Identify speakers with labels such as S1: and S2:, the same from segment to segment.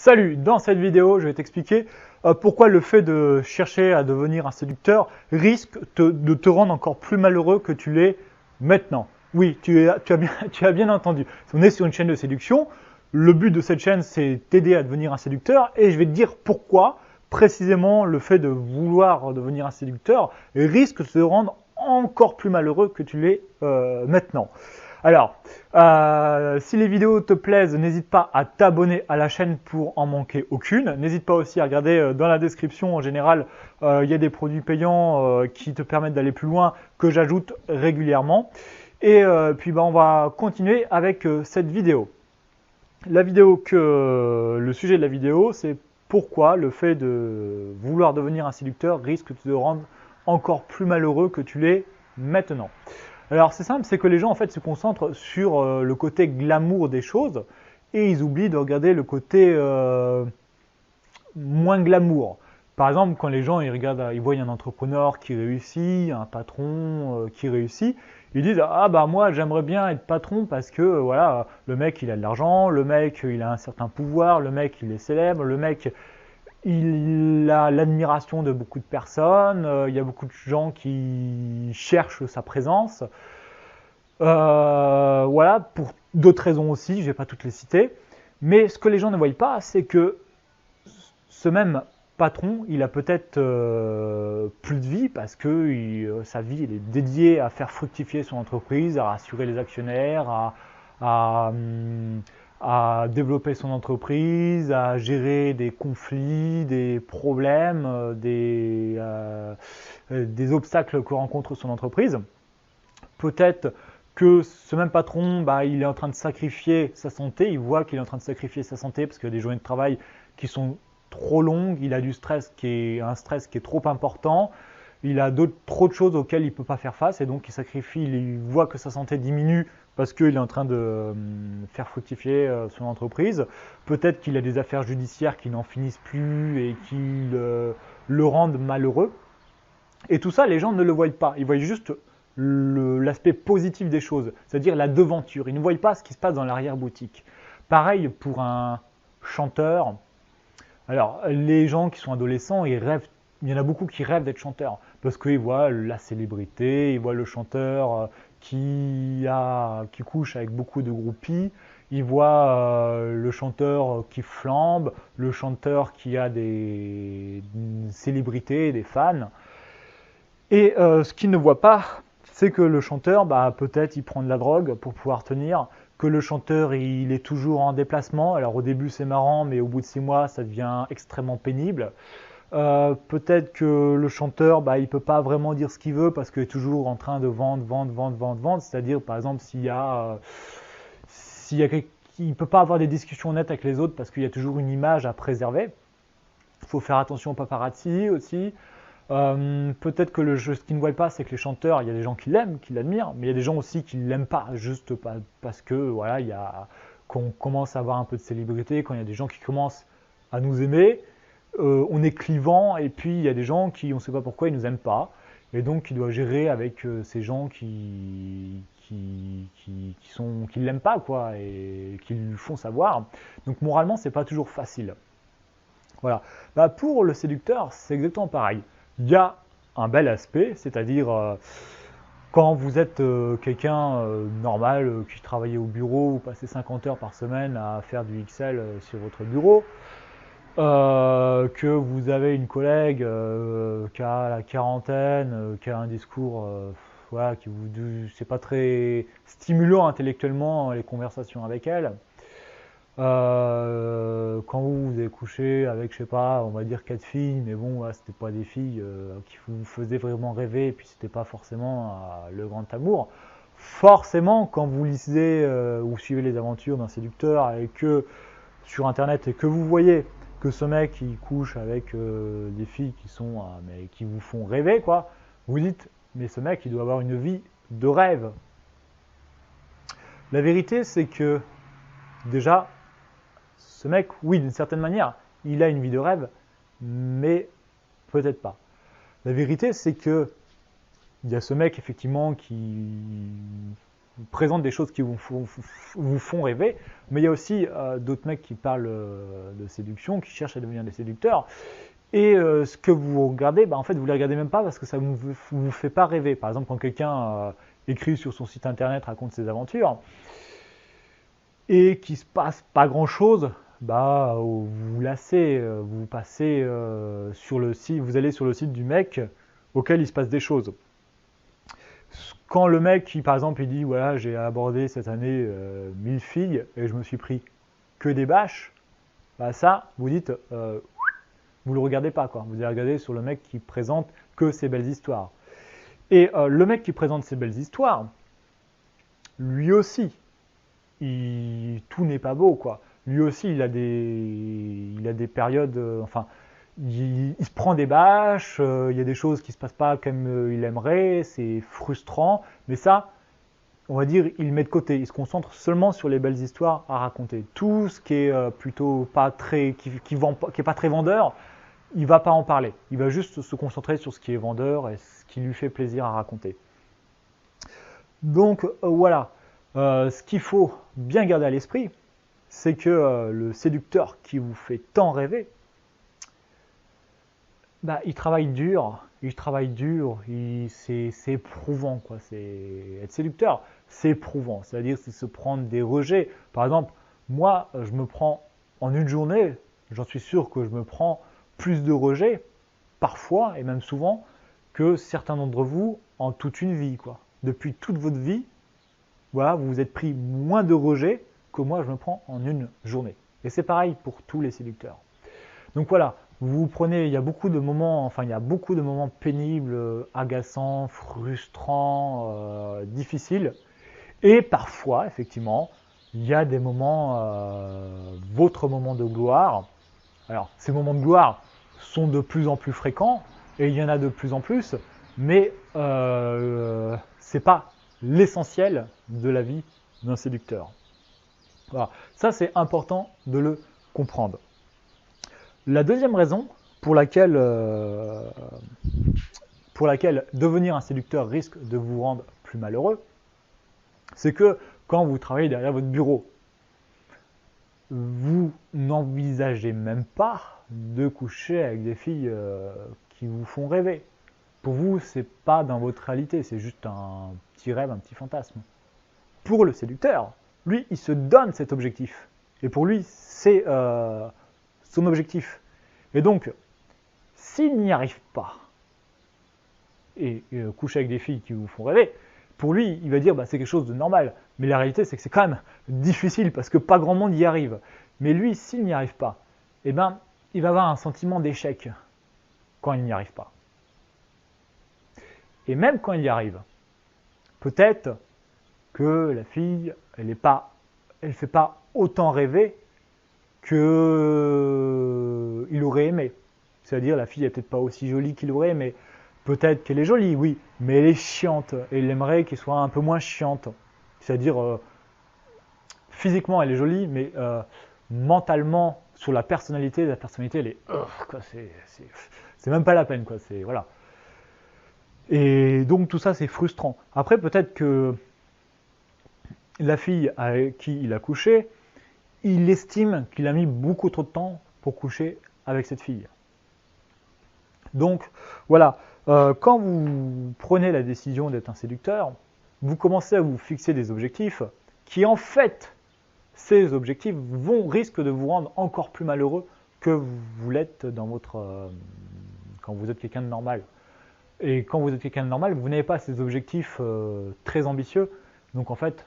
S1: Salut, dans cette vidéo, je vais t'expliquer pourquoi le fait de chercher à devenir un séducteur risque de te rendre encore plus malheureux que tu l'es maintenant. Oui, tu as bien entendu. On est sur une chaîne de séduction. Le but de cette chaîne, c'est t'aider à devenir un séducteur et je vais te dire pourquoi précisément le fait de vouloir devenir un séducteur risque de te rendre encore plus malheureux que tu l'es maintenant. Alors, si les vidéos te plaisent, n'hésite pas à t'abonner à la chaîne pour en manquer aucune. N'hésite pas aussi à regarder dans la description, en général, il y a des produits payants qui te permettent d'aller plus loin que j'ajoute régulièrement. Et puis on va continuer avec cette vidéo. Le sujet de la vidéo, c'est pourquoi le fait de vouloir devenir un séducteur risque de te rendre encore plus malheureux que tu l'es maintenant. Alors c'est simple, c'est que les gens en fait se concentrent sur le côté glamour des choses et ils oublient de regarder le côté moins glamour. Par exemple, quand les gens ils voient un entrepreneur qui réussit, un patron qui réussit, ils disent ah bah moi j'aimerais bien être patron parce que voilà le mec il a de l'argent, le mec il a un certain pouvoir, le mec il est célèbre, le mec il a l'admiration de beaucoup de personnes, il y a beaucoup de gens qui cherchent sa présence. Voilà, pour d'autres raisons aussi, je ne vais pas toutes les citer. Mais ce que les gens ne voient pas, c'est que ce même patron, il a peut-être plus de vie parce que sa vie elle est dédiée à faire fructifier son entreprise, à rassurer les actionnaire, à développer son entreprise, à gérer des conflits, des problèmes, des obstacles que rencontre son entreprise. Peut-être que ce même patron, il est en train de sacrifier sa santé, il voit qu'il est en train de sacrifier sa santé parce qu'il y a des journées de travail qui sont trop longues, il a un stress qui est trop important, il a trop de choses auxquelles il ne peut pas faire face et donc il sacrifie, il voit que sa santé diminue parce qu'il est en train de faire fructifier son entreprise. Peut-être qu'il a des affaires judiciaires qui n'en finissent plus et qui le rendent malheureux. Et tout ça, les gens ne le voient pas, ils voient juste l'aspect positif des choses, c'est-à-dire la devanture. Ils ne voient pas ce qui se passe dans l'arrière-boutique. Pareil pour un chanteur. Alors, les gens qui sont adolescents, ils rêvent. Il y en a beaucoup qui rêvent d'être chanteurs parce qu'ils voient la célébrité, ils voient le chanteur qui couche avec beaucoup de groupies, ils voient le chanteur qui flambe, le chanteur qui a des célébrités, des fans. Et ce qu'ils ne voient pas, c'est que le chanteur, peut-être il prend de la drogue pour pouvoir tenir, que le chanteur il est toujours en déplacement. Alors au début c'est marrant, mais au bout de 6 mois ça devient extrêmement pénible. Peut-être que le chanteur, il peut pas vraiment dire ce qu'il veut parce qu'il est toujours en train de vendre. C'est-à-dire par exemple il peut pas avoir des discussions nettes avec les autres parce qu'il y a toujours une image à préserver. Il faut faire attention aux paparazzi aussi. Peut-être que ce qu'ils ne voient pas, c'est que les chanteurs, il y a des gens qui l'aiment, qui l'admirent, mais il y a des gens aussi qui ne l'aiment pas, juste parce que voilà, qu'on commence à avoir un peu de célébrité, quand il y a des gens qui commencent à nous aimer, on est clivant, et puis il y a des gens qui, on ne sait pas pourquoi, ils nous aiment pas, et donc il doit gérer avec ces gens qui l'aiment pas, quoi, et qui lui font savoir. Donc moralement, c'est pas toujours facile. Voilà. Pour le séducteur, c'est exactement pareil. Il y a un bel aspect, c'est-à-dire quand vous êtes quelqu'un normal qui travaille au bureau, vous passez 50 heures par semaine à faire du Excel sur votre bureau, que vous avez une collègue qui a la quarantaine, qui a un discours, voilà, c'est pas très stimulant intellectuellement les conversations avec elle. Quand vous avez couché avec, je sais pas, on va dire 4 filles, mais bon, c'était pas des filles qui vous faisaient vraiment rêver, et puis c'était pas forcément le grand amour. Forcément, quand vous lisez ou suivez les aventures d'un séducteur et que sur internet et que vous voyez que ce mec il couche avec des filles mais qui vous font rêver, quoi, vous dites mais ce mec il doit avoir une vie de rêve. La vérité c'est que déjà ce mec, oui, d'une certaine manière, il a une vie de rêve, mais peut-être pas. La vérité, c'est que il y a ce mec, effectivement, qui présentent des choses qui vous font rêver, mais il y a aussi d'autres mecs qui parlent de séduction, qui cherchent à devenir des séducteurs. Et ce que vous regardez, en fait, vous ne les regardez même pas parce que ça ne vous fait pas rêver. Par exemple, quand quelqu'un écrit sur son site internet, raconte ses aventures, et qu'il ne se passe pas grand-chose, vous vous lassez, vous passez sur le site, vous allez sur le site du mec auquel il se passe des choses. Quand le mec, par exemple, il dit voilà, j'ai abordé cette année 1000 filles et je me suis pris que des bâches, ça, vous dites, vous le regardez pas, quoi. Vous allez regarder sur le mec qui présente que ces belles histoires. Et le mec qui présente ces belles histoires, lui aussi, tout n'est pas beau, quoi. Lui aussi, il a des périodes, il se prend des bâches, il y a des choses qui ne se passent pas comme il aimerait, c'est frustrant, mais ça, on va dire, il met de côté, il se concentre seulement sur les belles histoires à raconter. Tout ce qui est plutôt pas très, qui est pas très vendeur, il va pas en parler, il va juste se concentrer sur ce qui est vendeur et ce qui lui fait plaisir à raconter. Donc voilà, ce qu'il faut bien garder à l'esprit, c'est que le séducteur qui vous fait tant rêver, il travaille dur, c'est éprouvant, quoi. Être séducteur, c'est éprouvant, c'est-à-dire c'est se prendre des rejets. Par exemple, moi, je me prends en une journée, j'en suis sûr que je me prends plus de rejets, parfois et même souvent, que certains d'entre vous en toute une vie, quoi. Depuis toute votre vie, voilà, vous vous êtes pris moins de rejets que moi je me prends en une journée. Et c'est pareil pour tous les séducteurs. Donc voilà, vous prenez, il y a beaucoup de moments pénibles, agaçants, frustrants, difficiles. Et parfois, effectivement, il y a des moments, votre moment de gloire. Alors, ces moments de gloire sont de plus en plus fréquents, et il y en a de plus en plus, mais c'est pas l'essentiel de la vie d'un séducteur. Voilà. Ça, c'est important de le comprendre. La deuxième raison pour laquelle devenir un séducteur risque de vous rendre plus malheureux, c'est que quand vous travaillez derrière votre bureau, vous n'envisagez même pas de coucher avec des filles qui vous font rêver. Pour vous, c'est pas dans votre réalité, c'est juste un petit rêve, un petit fantasme. Pour le séducteur, lui, il se donne cet objectif. Et pour lui, c'est son objectif. Et donc, s'il n'y arrive pas, et coucher avec des filles qui vous font rêver, pour lui, il va dire c'est quelque chose de normal. Mais la réalité, c'est que c'est quand même difficile parce que pas grand monde y arrive. Mais lui, s'il n'y arrive pas, il va avoir un sentiment d'échec quand il n'y arrive pas. Et même quand il y arrive, peut-être que la fille, elle ne fait pas autant rêver qu'il aurait aimé. C'est-à-dire, la fille n'est peut-être pas aussi jolie qu'il aurait aimé. Peut-être qu'elle est jolie, oui, mais elle est chiante. Et il aimerait qu'elle soit un peu moins chiante. C'est-à-dire, physiquement, elle est jolie, mais mentalement, sur la personnalité, elle est... c'est même pas la peine, quoi. Voilà. Et donc, tout ça, c'est frustrant. Après, peut-être que la fille avec qui il a couché, il estime qu'il a mis beaucoup trop de temps pour coucher avec cette fille. Donc, voilà. Quand vous prenez la décision d'être un séducteur, vous commencez à vous fixer des objectifs qui, en fait, ces objectifs risquent de vous rendre encore plus malheureux que vous l'êtes quand vous êtes quelqu'un de normal. Et quand vous êtes quelqu'un de normal, vous n'avez pas ces objectifs très ambitieux. Donc, en fait,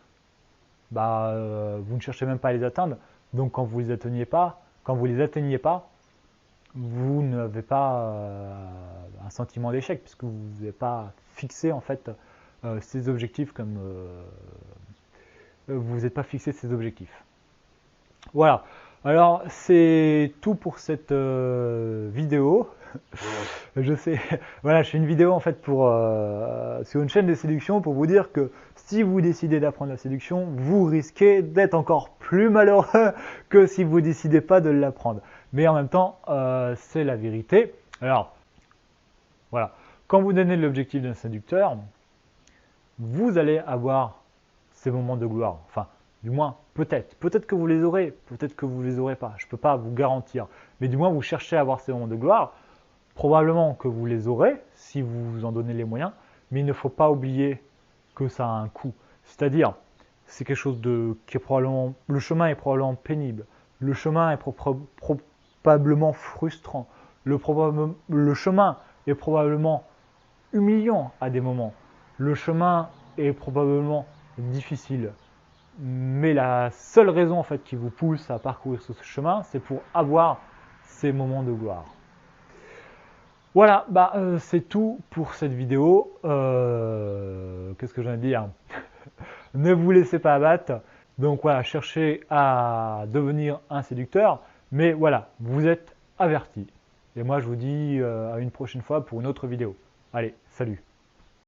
S1: vous ne cherchez même pas à les atteindre. Donc, quand vous les atteignez pas, vous n'avez pas un sentiment d'échec puisque vous n'avez pas fixé en fait ces objectifs comme vous n'êtes pas fixé ces objectifs. Voilà. Alors c'est tout pour cette vidéo. Je sais. Voilà, je fais une vidéo en fait sur une chaîne de séduction pour vous dire que si vous décidez d'apprendre la séduction, vous risquez d'être encore plus malheureux que si vous décidez pas de l'apprendre. Mais en même temps, c'est la vérité. Alors, voilà. Quand vous donnez l'objectif d'un séducteur, vous allez avoir ces moments de gloire. Enfin, du moins, peut-être. Peut-être que vous les aurez, peut-être que vous les aurez pas. Je ne peux pas vous garantir. Mais du moins, vous cherchez à avoir ces moments de gloire. Probablement que vous les aurez, si vous vous en donnez les moyens. Mais il ne faut pas oublier que ça a un coût. C'est-à-dire, c'est quelque chose qui est probablement... Le chemin est probablement pénible. Le chemin est probablement frustrant. Le chemin est probablement humiliant à des moments. Le chemin est probablement difficile. Mais la seule raison en fait qui vous pousse à parcourir ce chemin, c'est pour avoir ces moments de gloire. Voilà, c'est tout pour cette vidéo. Qu'est-ce que j'ai à dire? Ne vous laissez pas abattre. Donc voilà, cherchez à devenir un séducteur. Mais voilà, vous êtes avertis. Et moi, je vous dis à une prochaine fois pour une autre vidéo. Allez, salut!